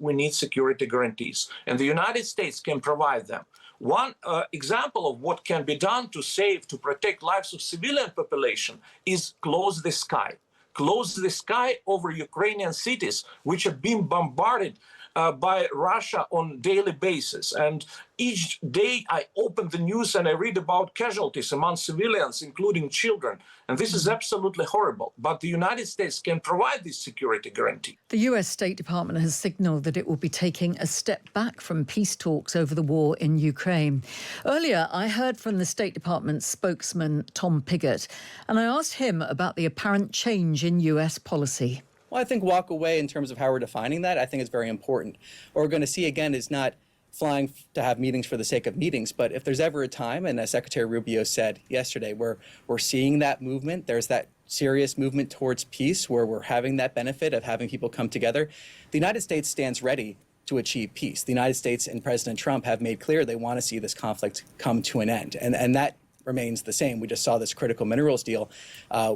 we need security guarantees, and the United States can provide them. One example of what can be done to protect lives of civilian population is close the sky. Close the sky over Ukrainian cities, which are being bombarded by Russia on a daily basis. And each day I open the news and I read about casualties among civilians, including children. And this is absolutely horrible. But the United States can provide this security guarantee. The US State Department has signalled that it will be taking a step back from peace talks over the war in Ukraine. Earlier, I heard from the State Department spokesman, Tom Pigott, and I asked him about the apparent change in US policy. Well, I think walk away in terms of how we're defining that, I think is very important. What we're going to see, again, is not flying to have meetings for the sake of meetings, but if there's ever a time, and as Secretary Rubio said yesterday, where we're seeing that movement, there's that serious movement towards peace, where we're having that benefit of having people come together, the United States stands ready to achieve peace. The United States and President Trump have made clear they want to see this conflict come to an end, and that remains the same. We just saw this critical minerals deal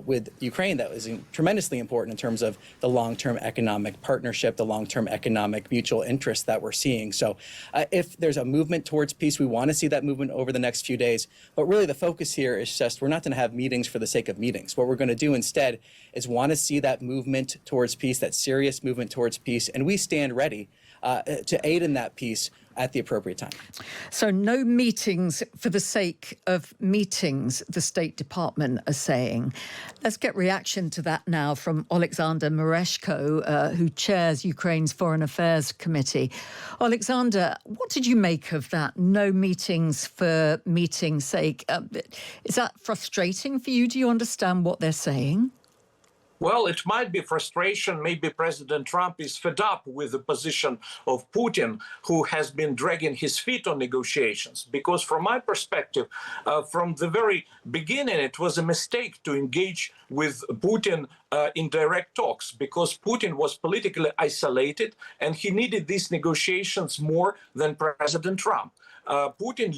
with Ukraine that was tremendously important in terms of the long-term economic partnership, the long-term economic mutual interest that we're seeing. So if there's a movement towards peace, we want to see that movement over the next few days. But really the focus here is just we're not going to have meetings for the sake of meetings. What we're going to do instead is want to see that movement towards peace, that serious movement towards peace, and we stand ready to aid in that peace at the appropriate time. So no meetings for the sake of meetings, the State Department are saying. Let's get reaction to that now from Oleksandr Merezhko, who chairs Ukraine's Foreign Affairs Committee. Oleksandr, what did you make of that? No meetings for meeting's sake. Is that frustrating for you? Do you understand what they're saying? Well, it might be frustration. Maybe President Trump is fed up with the position of Putin, who has been dragging his feet on negotiations. Because from my perspective, from the very beginning, it was a mistake to engage with Putin in direct talks, because Putin was politically isolated and he needed these negotiations more than President Trump. Putin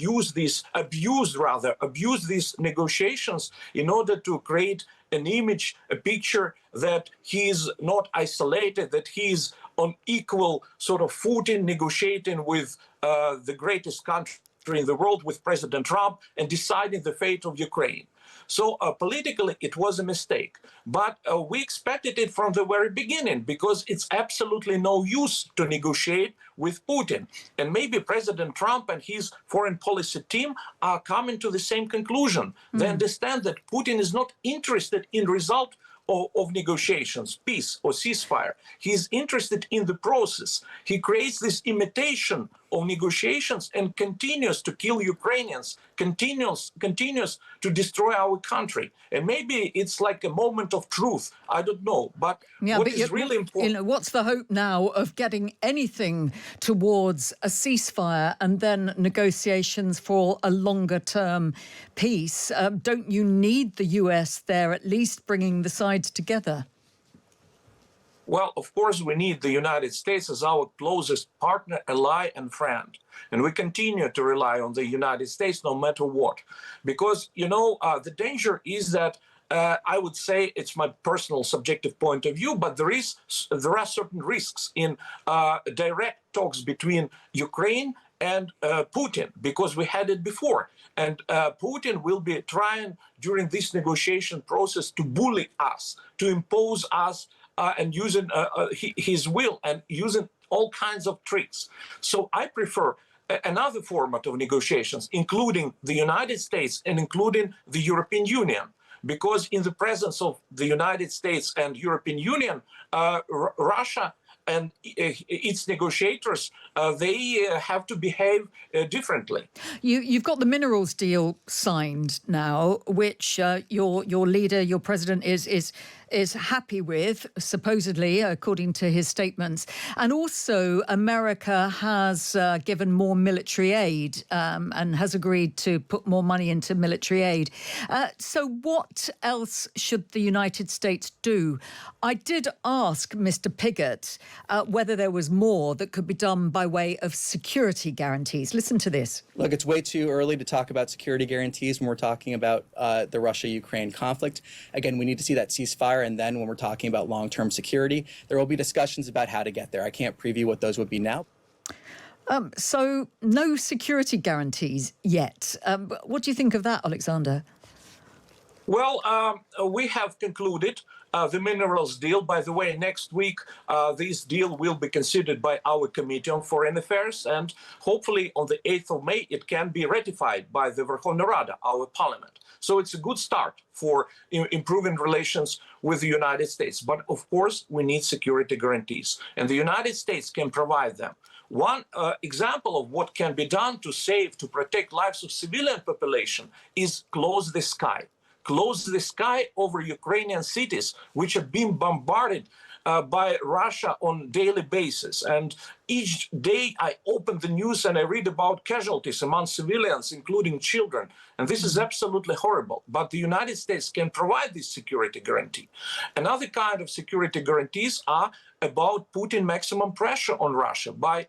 abused these negotiations in order to create an image, a picture that he is not isolated, that he is on equal sort of footing negotiating with the greatest country in the world, with President Trump, and deciding the fate of Ukraine. So politically, it was a mistake. But we expected it from the very beginning, because it's absolutely no use to negotiate with Putin. And maybe President Trump and his foreign policy team are coming to the same conclusion. They understand that Putin is not interested in result of negotiations, peace or ceasefire. He's interested in the process. He creates this imitation of negotiations and continues to kill Ukrainians, continues to destroy our country. And maybe it's like a moment of truth. I don't know. But what is really important... what's the hope now of getting anything towards a ceasefire and then negotiations for a longer-term peace? Don't you need the US there at least bringing the sides together? Well, of course, we need the United States as our closest partner, ally, and friend. And we continue to rely on the United States no matter what. Because, the danger is that, I would say, it's my personal subjective point of view, but there are certain risks in direct talks between Ukraine and Putin, because we had it before. And Putin will be trying during this negotiation process to bully us, to impose us, and using his will and using all kinds of tricks. So I prefer another format of negotiations, including the United States and including the European Union. Because in the presence of the United States and European Union, Russia and its negotiators, they have to behave differently. You've got the minerals deal signed now, which your leader, your president, is happy with, supposedly, according to his statements. And also, America has given more military aid and has agreed to put more money into military aid. So what else should the United States do? I did ask Mr. Pigott whether there was more that could be done by way of security guarantees. Listen to this. Look, it's way too early to talk about security guarantees when we're talking about the Russia-Ukraine conflict. Again, we need to see that ceasefire ceasefire, and then when we're talking about long-term security, there will be discussions about how to get there. I can't preview what those would be now. So no security guarantees yet. What do you think of that, Oleksandr? Well, we have concluded the minerals deal. By the way, next week, this deal will be considered by our Committee on Foreign Affairs, and hopefully on the 8th of May, it can be ratified by the Verkhovna Rada, our parliament. So it's a good start for improving relations with the United States. But of course, we need security guarantees, and the United States can provide them. One example of what can be done to protect lives of civilian population is close the sky. Close the sky over Ukrainian cities, which are being bombarded by Russia on daily basis. And each day I open the news and I read about casualties among civilians, including children. And this is absolutely horrible. But the United States can provide this security guarantee. Another kind of security guarantees are about putting maximum pressure on Russia by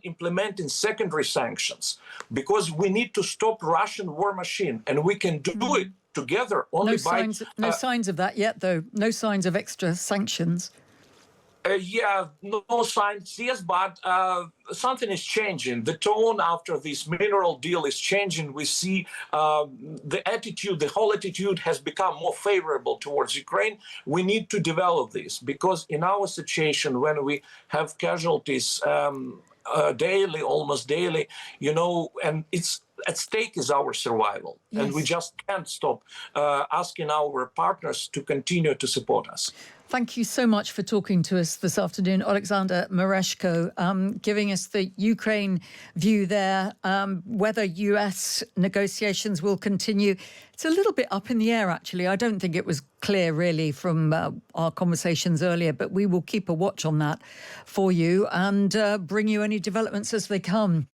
implementing secondary sanctions, because we need to stop Russian war machine, and we can do it together only no signs of that yet, though. No signs of extra sanctions. No signs, yes, but something is changing. The tone after this mineral deal is changing. We see the whole attitude has become more favorable towards Ukraine. We need to develop this, because in our situation, when we have casualties daily, almost daily, and it's at stake is our survival. Yes. And we just can't stop asking our partners to continue to support us. Thank you so much for talking to us this afternoon, Oleksandr Merezhko, giving us the Ukraine view there, whether US negotiations will continue. It's a little bit up in the air, actually. I don't think it was clear, really, from our conversations earlier, but we will keep a watch on that for you and bring you any developments as they come.